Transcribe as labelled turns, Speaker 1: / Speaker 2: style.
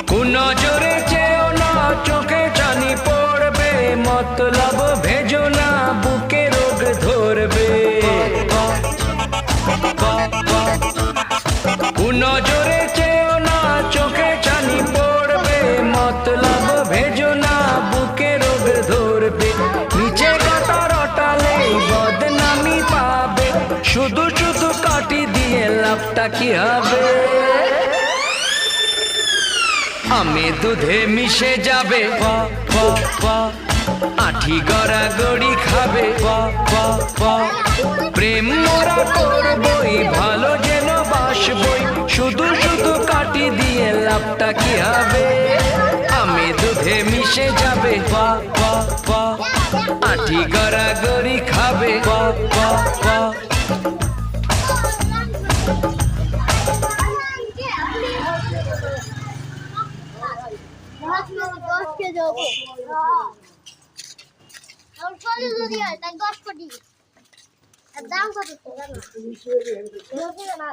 Speaker 1: কোন নজরে চেয়েও না, চোখে চানি পড়বে, মতলব ভেজো না, বুকে রোগ ধরবে। কোন নজরে চেয়েও না, চোখে চানি পড়বে, মতলব ভেজো না, বুকে রোগ ধরবে। নিচে কথা রটালে বদনামি পাবে, শুধু শুধু কাটি দিয়ে লাভটা কি হবে? আমি দুধে মিশে যাবে, আঠি গড়াগড়ি খাবে, প্রেম মোরা করবই, ভালো যেন বাসবই, শুধু শুধু কাটি দিয়ে লাভটা কি হবে? আমি দুধে মিশে যাবে, আঠি গড়াগড়ি খাবে।
Speaker 2: দাম কত? না